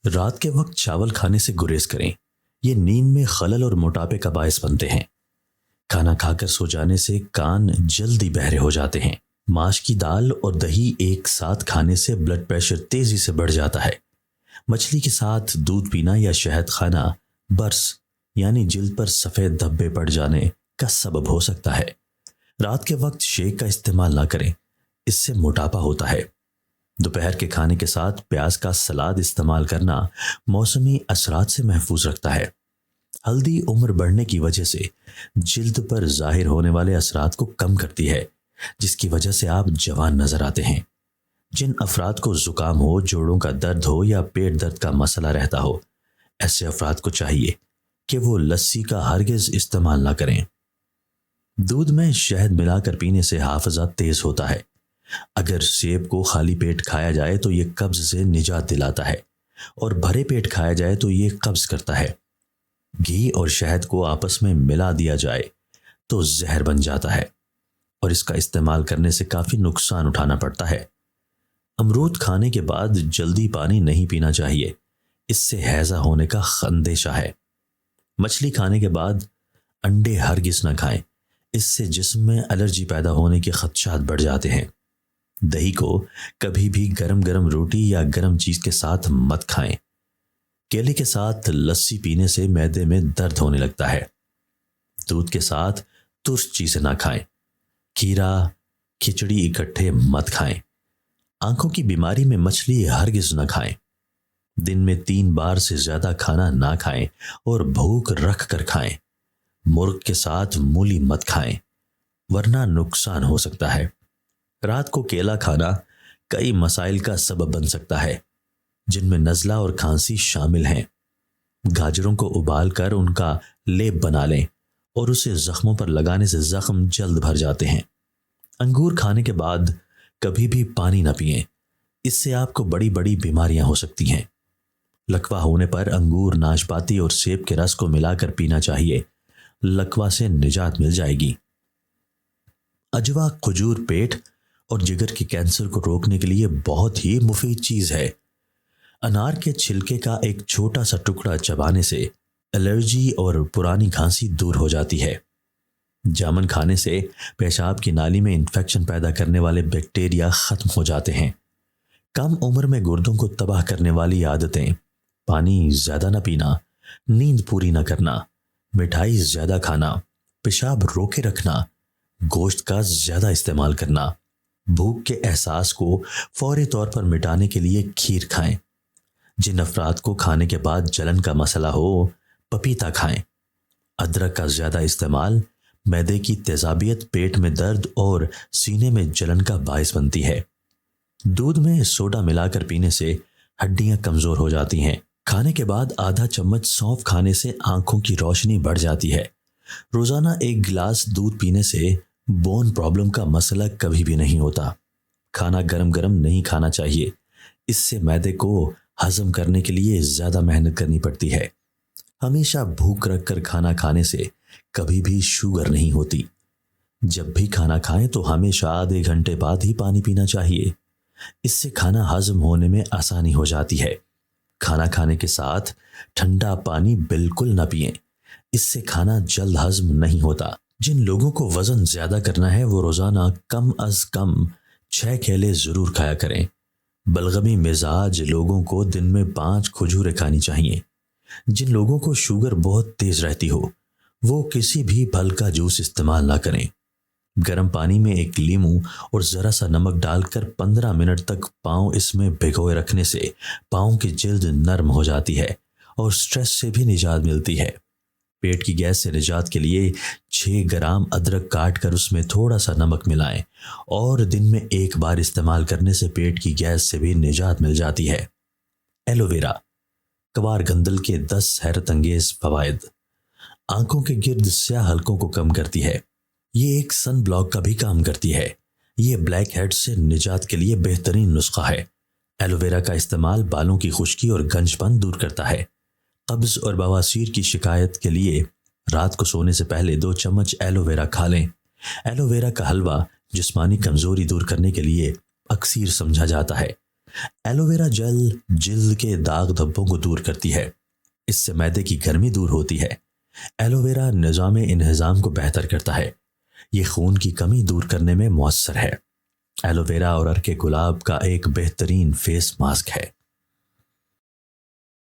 رات کے وقت چاول کھانے سے گریز کریں، یہ نیند میں خلل اور موٹاپے کا باعث بنتے ہیں۔ کھانا کھا کر سو جانے سے کان جلدی بہرے ہو جاتے ہیں۔ ماش کی دال اور دہی ایک ساتھ کھانے سے بلڈ پریشر تیزی سے بڑھ جاتا ہے۔ مچھلی کے ساتھ دودھ پینا یا شہد کھانا برس یعنی جلد پر سفید دھبے پڑ جانے کا سبب ہو سکتا ہے۔ رات کے وقت شیک کا استعمال نہ کریں، اس سے موٹاپا ہوتا ہے۔ دوپہر کے کھانے کے ساتھ پیاز کا سلاد استعمال کرنا موسمی اثرات سے محفوظ رکھتا ہے۔ ہلدی عمر بڑھنے کی وجہ سے جلد پر ظاہر ہونے والے اثرات کو کم کرتی ہے، جس کی وجہ سے آپ جوان نظر آتے ہیں۔ جن افراد کو زکام ہو، جوڑوں کا درد ہو یا پیٹ درد کا مسئلہ رہتا ہو، ایسے افراد کو چاہیے کہ وہ لسی کا ہرگز استعمال نہ کریں۔ دودھ میں شہد ملا کر پینے سے حافظہ تیز ہوتا ہے۔ اگر سیب کو خالی پیٹ کھایا جائے تو یہ قبض سے نجات دلاتا ہے، اور بھرے پیٹ کھایا جائے تو یہ قبض کرتا ہے۔ گھی اور شہد کو آپس میں ملا دیا جائے تو زہر بن جاتا ہے، اور اس کا استعمال کرنے سے کافی نقصان اٹھانا پڑتا ہے۔ امرود کھانے کے بعد جلدی پانی نہیں پینا چاہیے، اس سے ہیضہ ہونے کا اندیشہ ہے۔ مچھلی کھانے کے بعد انڈے ہرگز نہ کھائیں، اس سے جسم میں الرجی پیدا ہونے کے خدشات بڑھ جاتے ہیں۔ دہی کو کبھی بھی گرم گرم روٹی یا گرم چیز کے ساتھ مت کھائیں۔ کیلے کے ساتھ لسی پینے سے معدے میں درد ہونے لگتا ہے۔ دودھ کے ساتھ ترش چیزیں نہ کھائیں۔ کھیرا، کھچڑی اکٹھے مت کھائیں۔ آنکھوں کی بیماری میں مچھلی ہرگز نہ کھائیں۔ دن میں 3 بار سے زیادہ کھانا نہ کھائیں اور بھوک رکھ کر کھائیں۔ مرغ کے ساتھ مولی مت کھائیں، ورنہ نقصان ہو سکتا ہے۔ رات کو کیلا کھانا کئی مسائل کا سبب بن سکتا ہے، جن میں نزلہ اور کھانسی شامل ہیں۔ گاجروں کو ابال کر ان کا لیپ بنا لیں اور اسے زخموں پر لگانے سے زخم جلد بھر جاتے ہیں۔ انگور کھانے کے بعد کبھی بھی پانی نہ پئیں، اس سے آپ کو بڑی بڑی بیماریاں ہو سکتی ہیں۔ لکوہ ہونے پر انگور، ناشپاتی اور سیب کے رس کو ملا کر پینا چاہیے، لکوہ سے نجات مل جائے گی۔ اجوا کھجور پیٹ اور جگر کے کینسر کو روکنے کے لیے بہت ہی مفید چیز ہے۔ انار کے چھلکے کا ایک چھوٹا سا ٹکڑا چبانے سے الرجی اور پرانی کھانسی دور ہو جاتی ہے۔ جامن کھانے سے پیشاب کی نالی میں انفیکشن پیدا کرنے والے بیکٹیریا ختم ہو جاتے ہیں۔ کم عمر میں گردوں کو تباہ کرنے والی عادتیں، پانی زیادہ نہ پینا، نیند پوری نہ کرنا، مٹھائی زیادہ کھانا، پیشاب روکے رکھنا، گوشت کا زیادہ استعمال کرنا، بھوک کے احساس کو فوری طور پر مٹانے کے لیے کھیر کھائیں۔ جن افراد کو کھانے کے بعد جلن کا مسئلہ ہو، پپیتا کھائیں۔ ادرک کا زیادہ استعمال معدے کی تیزابیت، پیٹ میں درد اور سینے میں جلن کا باعث بنتی ہے۔ دودھ میں سوڈا ملا کر پینے سے ہڈیاں کمزور ہو جاتی ہیں۔ کھانے کے بعد آدھا چمچ سونف کھانے سے آنکھوں کی روشنی بڑھ جاتی ہے۔ روزانہ 1 گلاس دودھ پینے سے بون پرابلم کا مسئلہ کبھی بھی نہیں ہوتا۔ کھانا گرم گرم نہیں کھانا چاہیے، اس سے معدے کو ہضم کرنے کے لیے زیادہ محنت کرنی پڑتی ہے۔ ہمیشہ بھوک رکھ کر کھانا کھانے سے کبھی بھی شوگر نہیں ہوتی۔ جب بھی کھانا کھائیں تو ہمیشہ آدھے گھنٹے بعد ہی پانی پینا چاہیے، اس سے کھانا ہضم ہونے میں آسانی ہو جاتی ہے۔ کھانا کھانے کے ساتھ ٹھنڈا پانی بالکل نہ پئیں، اس سے کھانا جلد ہضم نہیں ہوتا۔ جن لوگوں کو وزن زیادہ کرنا ہے وہ روزانہ کم از کم 6 کیلے ضرور کھایا کریں۔ بلغمی مزاج لوگوں کو دن میں 5 کھجوریں کھانی چاہیے۔ جن لوگوں کو شوگر بہت تیز رہتی ہو وہ کسی بھی پھل کا جوس استعمال نہ کریں۔ گرم پانی میں 1 لیموں اور ذرا سا نمک ڈال کر 15 منٹ تک پاؤں اس میں بھگوئے رکھنے سے پاؤں کی جلد نرم ہو جاتی ہے اور سٹریس سے بھی نجات ملتی ہے۔ پیٹ کی گیس سے نجات کے لیے 6 گرام ادرک کاٹ کر اس میں تھوڑا سا نمک ملائیں اور دن میں 1 بار استعمال کرنے سے پیٹ کی گیس سے بھی نجات مل جاتی ہے۔ ایلو ویرا، کوار گندل کے 10 حیرت انگیز فوائد۔ آنکھوں کے گرد سیاہ حلقوں کو کم کرتی ہے۔ یہ ایک سن بلاک کا بھی کام کرتی ہے۔ یہ بلیک ہیڈ سے نجات کے لیے بہترین نسخہ ہے۔ ایلو ویرا کا استعمال بالوں کی خشکی اور گنج پن دور کرتا ہے۔ قبض اور بواسیر کی شکایت کے لیے رات کو سونے سے پہلے 2 چمچ ایلو ویرا کھا لیں۔ ایلو ویرا کا حلوہ جسمانی کمزوری دور کرنے کے لیے اکسیر سمجھا جاتا ہے۔ ایلو ویرا جل جلد کے داغ دھبوں کو دور کرتی ہے، اس سے معدے کی گرمی دور ہوتی ہے۔ ایلو ویرا نظام انہضام کو بہتر کرتا ہے، یہ خون کی کمی دور کرنے میں مؤثر ہے۔ ایلو ویرا اور ارکے گلاب کا ایک بہترین فیس ماسک ہے۔